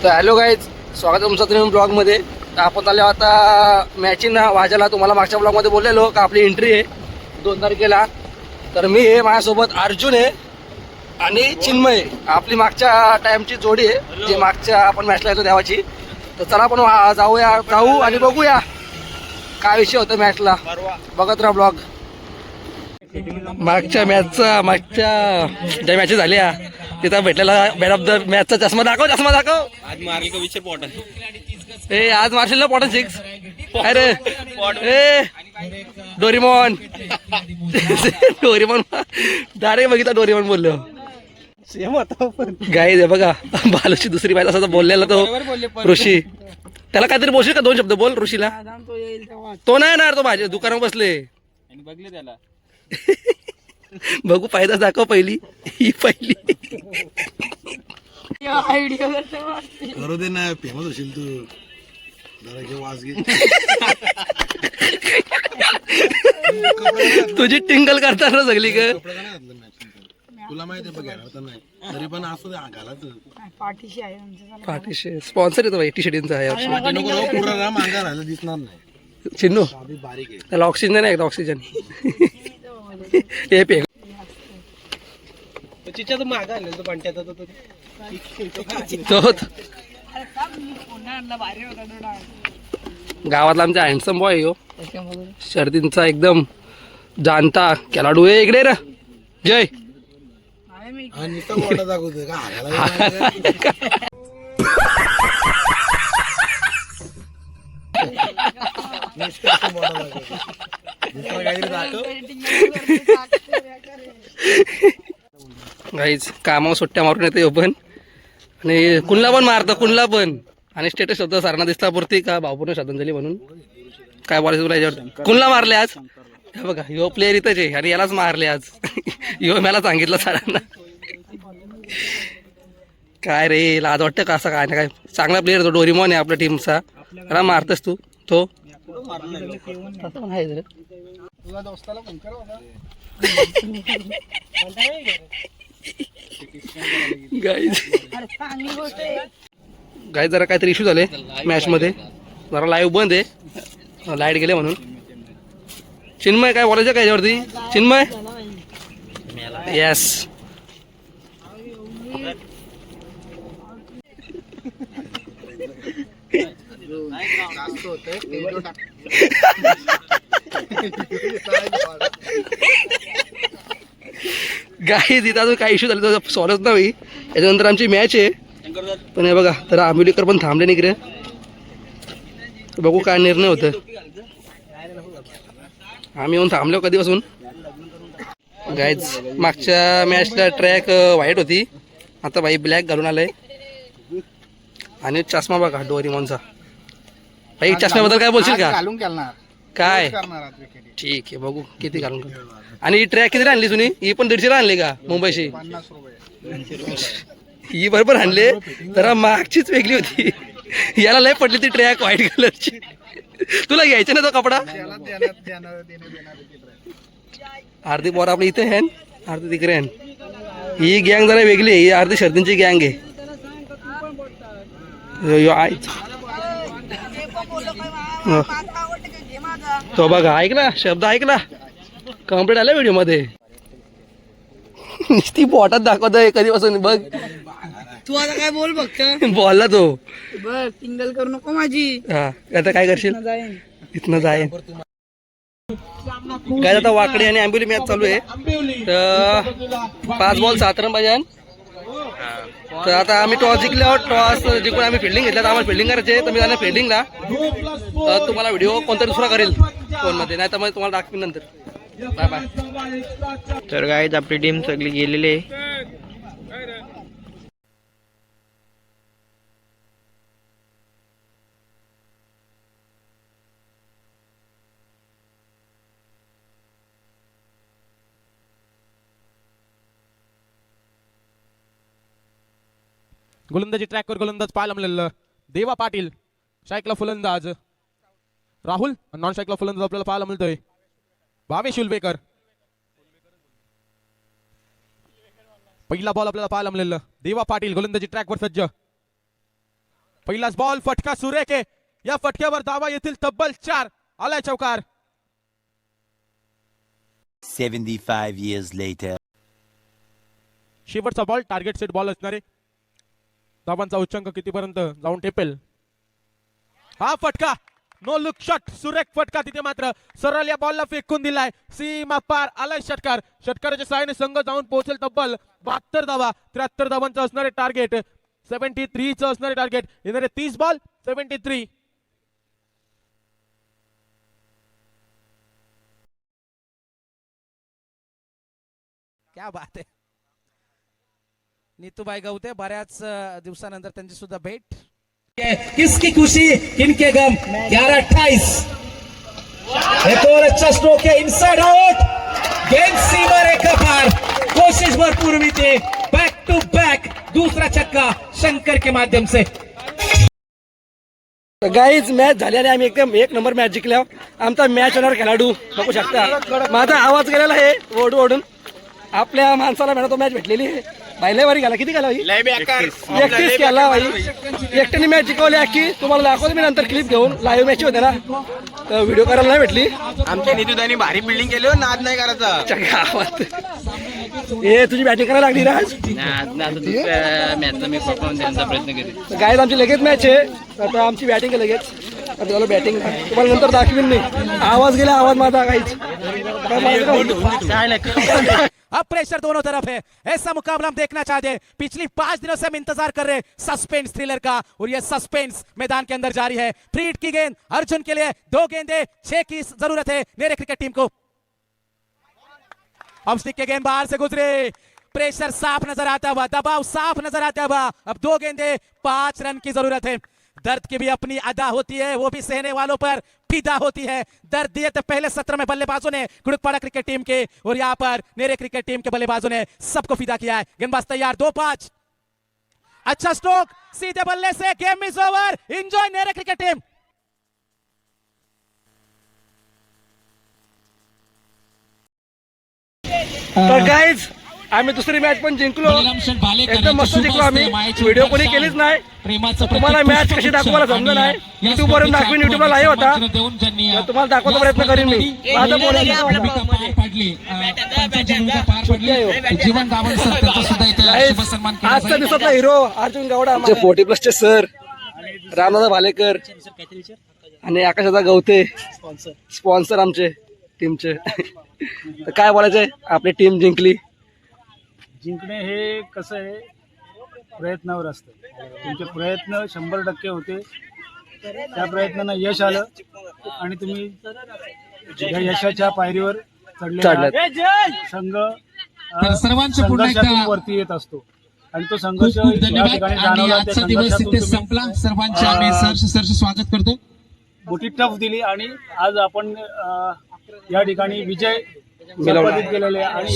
तर hello guys, स्वागत आहे तुमचं तुम्ही ब्लॉगमध्ये. तर आपण आलो आता मॅचिंग वाजायला. तुम्हाला मागच्या ब्लॉगमध्ये बोललेलो का आपली एंट्री आहे 2 तारखेला. तर मी आहे, माझ्यासोबत अर्जुन आहे आणि चिन्मय. आपली मागच्या टाइमची जोडी आहे, जी मागच्या आपण मॅचला येतो देवाची. तर चला आपण जाऊ आणि बघूया काय विषय होता मॅचला. बघत राहा ब्लॉग. मागच्या ज्या मॅचेस झाल्या तिथं भेटलेला मॅन ऑफ द मॅचचा चष्मा दाखव. आज मारली का विषय पॉट ए आज मार्शल ना पॉटन 6. अरे ए डोरीमॉन डायरेक्ट बघितला डोरीमॉन बोललो. गाईज आहे बघा, बालूची दुसरी बायला असं बोललेला तो ऋषी. त्याला काहीतरी बोलशील का? 2 शब्द बोल ऋषीला. तो नाही येणार, तो माझ्या दुकानावर बसले. बघले त्याला बघू फायदा दाखव. पहिली ही पहिली करू दे ना, फेमस होशील तू. जरा घे वास घे. तुझी टिंगल करताना सगळी ग. कपडे का नाही घातलं matching करून? तुला माहिती आहे बघ, घेणार तर नाही तरी पण असं दे घालायचं. पाठीशी स्पॉन्सर येतो बाई टी शर्टींचा आहे वर्षी. पाठी नको राहू, पुरा राम अंगा राहिला दिसणार नाही. चिन्नू अभी बारीक आहे. त्याला ऑक्सिजन नाही, ऑक्सिजन हे पे चिच्या तर मागा आले तो पांट्याचा तो तोच गावातला आमचा हँडसम बॉय हो, शर्तींचा एकदम जाणता खेळाडू आहे. इकडे रे जय. हा नुसता मोठा दाखवतोय का हारायला? नुसता मोठा दाखवतोय. दुसरा काहीतरी दाखव. गाईज कामावर सुट्ट्या मारून येते हो पण. आणि कुणला पण मारतं, कुणला पण. आणि स्टेटस होतं सरांना दिसता पुरती का भाऊपूर्ण श्रद्धांजली म्हणून. काय बोलायचं तुला याच्यावर? कुणला मारले आज? हे बघा, यो प्लेअर इथंच आहे आणि यालाच मारले आज. यो मला सांगितलं सरांना. काय रे, लाज वाटतं का असं? काय ना काय चांगला प्लेअर तो डोरीमॉन आहे आपल्या टीमचा. त्याला मारतस तू. तो तसं पण आहे जरा. तुझा दोस्ताला फोन करा होता. गाईज जरा काहीतरी इश्यू झाले मॅच मध्ये. जरा लाईव्ह बंद आहे, लाईट गेले म्हणून. चिन्मय काय बोलायचं काय याच्यावरती? चिन्मय येस. गाईज इथं काही इश्यू झाले तर सॉल्वच नाही. याच्यानंतर आमची मॅच आहे. पण हे बघा, तर आंबिवलीकर पण थांबले निघरे. बघू काय निर्णय होतं. आम्ही येऊन थांबलो कधीपासून. गाईज मागच्या मॅचला ट्रॅक व्हाईट होती, आता बाई ब्लॅक घालून आलाय. आणि चष्मा बघा डोरीमॉनचा. बाई चष्म्याबद्दल काय बोलशील का? घालून खेळणार काय ठीक आहे, बघू किती घालून. आणि ही ट्रॅक किती आणली तुम्ही? ही पण 150 आणली का मुंबईशी? 50 रुपये. ही बरोबर आणले, तर मागचीच वेगळी होती. याला लय पडली ती ट्रॅक व्हाईट कलरची. तुला घ्यायचा ना तो कपडा? अर्धी पोर आपली इथे आहे, अर्धी तिकडे आहे. ही गँग जरा वेगळी आहे, ही अर्धी शर्तींची गँग आहे. तो बघा, ऐकला शब्द, ऐकला कम्प्लीट आला व्हिडिओ मध्ये. ती बोटात दाखवतोय कधीपासून बघ. तू आता काय बोल बघ. बोलला तो. बघ टिंगल करू नको माझी. हा आता काय करशील? इथनं जाय. काय आता वाकडी आणि आंबिवली मॅच चालू आहे. तर 5 बॉल 7 रन पाहिजे. तर आता आम्ही टॉस जिंकल्यावर, टॉस जिंकून आम्ही फिल्डिंग घेतल्या. तर आम्हाला फिल्डिंग करायचे, तर मी जाणार फिल्डिंगला. तर तुम्हाला व्हिडिओ कोणता दुसरा करेल फोनमध्ये, नाही तर मग तुम्हाला दाखवीन नंतर. Bye bye. तर गाईज आपली टीम सगळी गेलेली आहे. गोलंदाजी ट्रॅकवर गोलंदाज पाहायला देवा पाटील. स्ट्राईकला फलंदाज राहुल. नॉन स्ट्राईकला फलंदाज आपल्याला पाहायला मिळतोय भावेश उलवेकर. पहिला बॉल आपल्याला पाहायला मिळेल. देवा पाटील गोलंदाजी ट्रॅकवर सज्ज. पहिलाच बॉल फटका सुरेख आहे. या फटक्यावर धावा येतील तब्बल 4. आलाय चौकार. 75 years later. शेवटचा बॉल टार्गेट सेट बॉल असणारे. धावांचा उच्चांक कितीपर्यंत जाऊन टेपेल. हा फटका नो लुक शॉट. सुरेख फटका तिथे मात्र सरळ या बॉलला फेकून दिलाय. सीमा पार आलाय षटकार. षटकाराच्या सहाय्याने संघ जाऊन पोहोचेल तब्बल 72 धावा. 73 धावांचं असणारे टार्गेट. 73 चं असणारे टार्गेट. येणारे 30 बॉल 73. क्या बात आहे. नीतूबाई गवते बऱ्याच दिवसानंतर त्यांची सुद्धा भेट. किसकी खुशी किनके गम. 11-28. एक और अच्छा स्ट्रोक है इनसाइड आउट. गेंद सीमा रेखा पार. कोशिश भरपूर हुई थी. बैक टू बैक दूसरा छक्का शंकर के माध्यम से. गाईज मॅच झाल्याने आम्ही एकदम 1 नंबर मॅच जिंकल्या. आमचा मॅच होणार खेळाडू बघू शकता. माझा आवाज गेलेला आहे ओढून. आपल्या माणसाला मॅन ऑफ द मॅच भेटलेली आहे. बाई लय वारी गेला. किती गेला भाई? 31 केला भाई. एकट्याने मॅच जिंकवली की तुम्हाला दाखवतो मी नंतर क्लिप घेऊन. लाईव्ह मॅच होते ना तर व्हिडिओ करायला नाही भेटली. आमच्या नितूदानी भारी बिल्डिंग केली. नाद नाही करायचा. गावात ए तुझी बॅटिंग करायला लागली राज. मॅचचा मी परफॉर्मन्स देण्याचा प्रयत्न करेन. गाईज आमची लगेच मॅच आहे. आता आमची बॅटिंग आहे लगेच. आता बॅटिंग तुम्हाला नंतर दाखवीन मी. आवाज गेला आवाज माझा काहीच. अब प्रेशर दोनों तरफ है. ऐसा मुकाबला हम देखना चाहते हैं. पिछली 5 दिनों से हम इंतजार कर रहे हैं सस्पेंस थ्रिलर का और ये सस्पेंस मैदान के अंदर जारी है. फ्री हिट की गेंद अर्जुन के लिए. 2 गेंदे 6 की जरूरत है नेरे क्रिकेट टीम को. अब स्टिक के गेंद बाहर से गुजरे. प्रेशर साफ नजर आता हुआ. दबाव साफ नजर आता हुआ. अब 2 गेंदे 5 रन की जरूरत है. दर्द की भी अपनी अदा होती है. वो भी सहने वालों पर फिदा होती है. दर्द दिए तो पहले सत्र में बल्लेबाजों ने गुड़कपाड़ा क्रिकेट टीम के और यहाँ पर नेरे क्रिकेट टीम के बल्लेबाजों ने सबको फिदा किया है. गेंदबाज तैयार. 2-5. अच्छा स्ट्रोक सीधे बल्ले से. Game is over. एंजॉय नेरे क्रिकेट टीम. तर गाईज आम्ही दुसरी मॅच पण जिंकलो. एकदम मस्त जिंकलो आम्ही. व्हिडिओ कोणी केलीच नाही. तुम्हाला मॅच कशी दाखवायला समजा नाही. युट्यूब वरून दाखवीन. युट्यूबला लाईव्ह होता तर तुम्हाला दाखवायचा प्रयत्न करीन मी. माझं आजच्या दिवसातला हिरो अर्जुन गौडा. 40+ सर रामदादा भालेकर आणि आकाशदादा गवते स्पॉन्सर आमचे टीमचे. तर काय बोलायचंय. आपली टीम जिंकली. जिंकणे हे कसं आहे प्रयत्नावर असतं. तुमचे प्रयत्न 100% होते. त्या प्रयत्नांना यश आलं आणि तुम्ही या यशाच्या पायरीवर चढले. संघ संघर्षातून वरती येत असतो आणि तो संघर्ष या ठिकाणी जाणवला. त्या संघर्षातून सर्वांचे स्वागत करतो. मोठी टफ दिली आणि आज आपण या ठिकाणी विजय संपादित केलेले आणि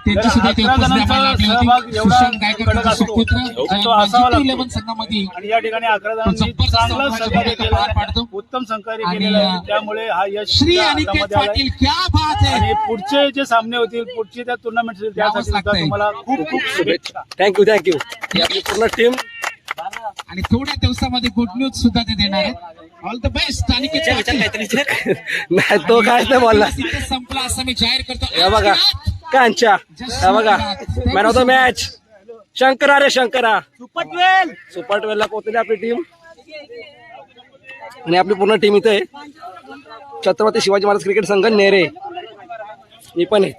याच्यामध्ये 11 जणांचा सहभाग एवढा कडक असतो तो असावा लागतो. आणि या ठिकाणी 11 जणांनी चांगलं सहकार्य केलं. उत्तम सहकार्य केलेलं आहे. त्यामुळे हा यश आणि पुढचे जे सामने होतील पुढचे त्या टुर्नामेंट त्यासाठी सुद्धा तुम्हाला खूप खूप शुभेच्छा. थँक्यू. ही आपली पूर्ण टीम. आणि थोड्या दिवसामध्ये गुड न्यूज सुद्धा ते देणार आहेत. All the best. आणि नाही तो काय नाही बोलला. संपला असं मी जाहीर करतो. हे बघा कांच्या. हे बघा man of the match Shankara ray Shankara. Super 12 ला पोहोचली आपली टीम आणि आपली पूर्ण टीम इथे आहे. छत्रपती शिवाजी महाराज क्रिकेट संघ नेरे. मी पण आहे.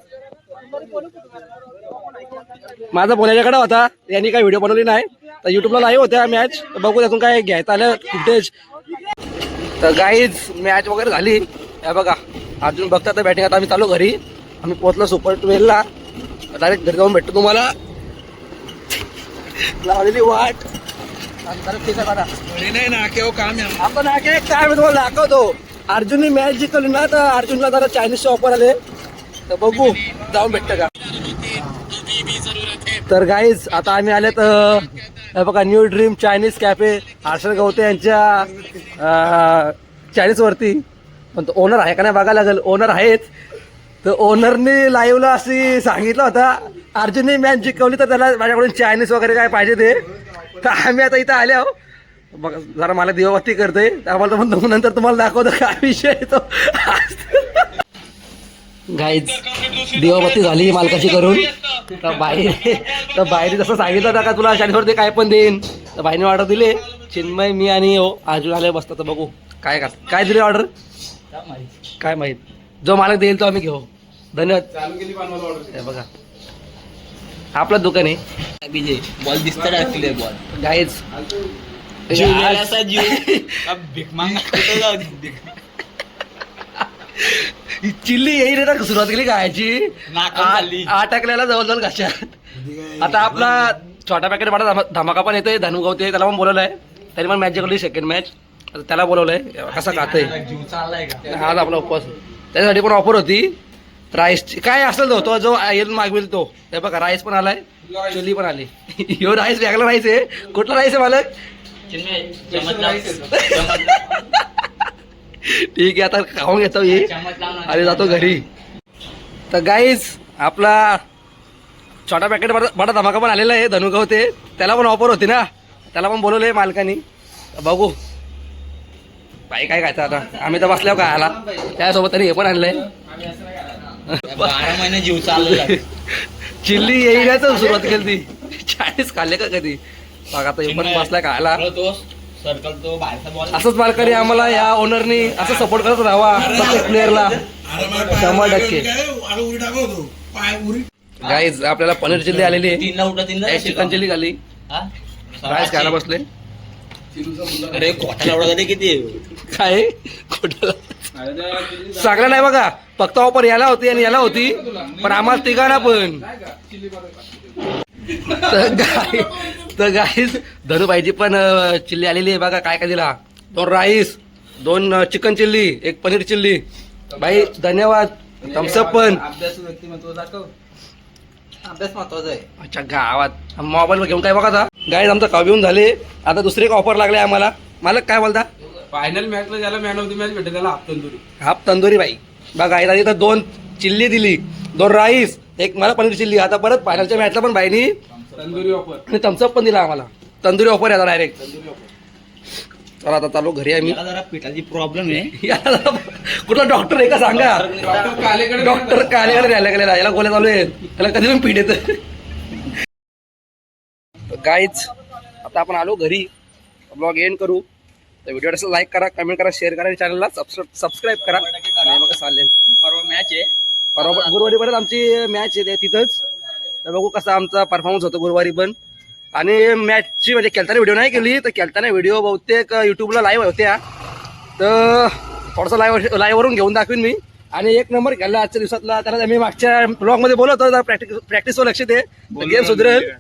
माझा बोलायच्याकडे होता. यांनी काही व्हिडिओ बनवली नाही तर युट्यूबला लाईव्ह होत्या मॅच. बघू त्यातून काय घ्यायचं आलं फुटेज. तर गाईज मॅच वगैरे झाली. हे बघा अर्जुन बघता तर बॅटिंग. आता आम्ही चालू घरी. आम्ही पोहोचलो सुपर 12 ला. डायरेक्ट घरी जाऊन भेटतो तुम्हाला. लावलेली वाट आपण काय मी तुम्हाला दाखवतो. अर्जुननी मॅच जिंकली ना तर अर्जुनला जरा चायनीजचे ऑफर आले तर बघू जाऊन भेटतं का. तर गाईज आता आम्ही आले तर बघा new dream Chinese cafe Harshad Gawate यांच्या चायनीज वरती. पण तो ओनर आहे का नाही बघायला लागेल. ओनर आहेत. तर ओनरने लाईव्हला अशी सांगितलं होता अर्जुनने मॅच जिंकवली तर त्याला माझ्याकडून चायनीज वगैरे काय पाहिजे ते. तर आम्ही आता इथं आले आहो बघ जरा मला दिवाबत्ती करते त्यामुळे पण नंतर तुम्हाला दाखवतो काय विषय आहे तो. गाईज दिवाबत्ती झाली मालकाची करून तर बाहेर जसं सांगितलं ना का तुला शनिवार ते काय पण देईन तर बाईने ऑर्डर दिले. चिन्मय मी आणि अर्जुन आले बसतात तर बघू काय दिले ऑर्डर काय माहित. जो मालक देईल तो आम्ही घेऊ. धन्यवाद. हे बघा आपलं दुकान आहे. बॉल दिसत बॉल गाईज चिल्ली येईल रे ना सुरुवात केली खायची आटकल्याला जवळजवळ घशात. आता आपला छोटा पॅकेट वाटा धमाका पण येतोय धनुगावते त्याला पण बोलवलंय. त्याने पण मॅच जिंकली सेकंड मॅच त्याला बोलवलंय. कसा खातोय आज आपला उपवास त्याच्यासाठी पण ऑफर होती राईसची काय असेल तो जो येईल मागवेल तो. हे बघा राईस पण आलाय चिल्ली पण आली. ह्यो राईस वेगळा राईस आहे. कुठला राईस आहे मालक. ठीक आहे आता खाऊन घेतो ये आणि जातो घरी. तर गाईज आपला छोटा पॅकेट बडा धमाका पण आलेला आहे धनुगाव ते त्याला पण ऑफर होती ना त्याला पण बोलवलंय मालकानी. बघू बाई काय खायचं आता आम्ही तर बसल्यावर काय आला त्यासोबत तरी हे पण आणलंय 12 महिने जीव चालला. चिल्ली येईल सुरुवात केली ती 40 खाल्ले का कधी. बघा आता हे पण बसलाय खायला. सर्कल तो बाहेरचा बॉल असंच मालकाने आम्हाला या ओनरनी असं सपोर्ट करत राहावा प्रत्येक प्लेअरला 100%. गाईज आपल्याला पनीर चिल्ली आलेली आहे. 3 ला उठा 3 ला चिकन चिल्ली खाली राईस खायला बसले. अरे कोठाला उडा किती काय खोटं चांगलं नाही बघा फक्त ऑफर याला होती आणि याला होती पण आम्हाला तिघांना पण. तर गाईज धनुबाईची पण चिल्ली आलेली आहे बघा काय काय दिला. 2 rice 2 chicken chilli 1 paneer chilli. बाई धन्यवाद. थम्सअप पण अभ्यास महत्वाचा आहे. अच्छा गावात मोबाईल घेऊन काय बघा आता. गाईज आमचं काव येऊन झाले आता दुसरी एक ऑफर लागले आम्हाला. मालक काय बोलता. फायनल मॅचला ज्याला मॅन ऑफ द मॅच भेटेल त्याला हाफ तंदुरी बाई बघा आई इथं 2 चिल्ली दिली 2 राईस 1 मला पनीर चिल्ली. आता परत फायनलच्या मॅचला पण बाईनी तंदुरी ऑफर आणि थम्सअप पण दिला आम्हाला. तंदुरी ऑफर आहे आता डायरेक्ट. चला आता चालू घरी आम्ही. जरा पिठाची प्रॉब्लेम आहे. कुठला डॉक्टर आहे का सांगा. डॉक्टर कालेकडे न्यायला गेलेला याला गोळ्या चालू आहे त्याला कधी पण पीठ येतं. गाईज आता आपण आलो घरी ब्लॉग एंड करू. तर व्हिडिओ लाईक करा कमेंट करा शेअर करा आणि चॅनलला सबस्क्राईब करा. आणि बघा चालेल परवा मॅच आहे. परवा गुरुवारी परत आमची मॅच आहे तिथंच. तर बघू कसा आमचा परफॉर्मन्स होतो गुरुवारी पण. आणि मॅचची म्हणजे खेळताना व्हिडिओ नाही केली तर खेळताना व्हिडिओ बहुतेक युट्यूबला लाईव्ह होत्या तर थोडंसं लाईव्हवरून घेऊन दाखवीन मी. आणि 1 नंबर खेळला आजच्या दिवसातला. त्याला मी मागच्या ब्लॉगमध्ये बोलत होतो प्रॅक्टिसवर लक्ष दे गेम सुधरेल.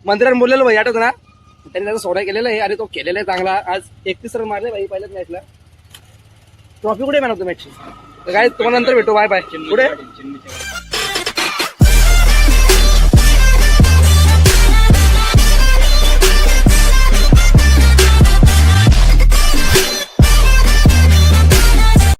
मंत्र्याने बोललेलं भाई आठवतं ना त्यांनी त्याचा सोडा केलेला आहे आणि तो केलेला आहे चांगला. आज 31 रन मारले भाई पहिल्याच मॅचला. ट्रॉफी कुठे मॅन ऑफ द मॅचची. तर काय तुम्हाला नंतर भेटू. Bye bye. पुढे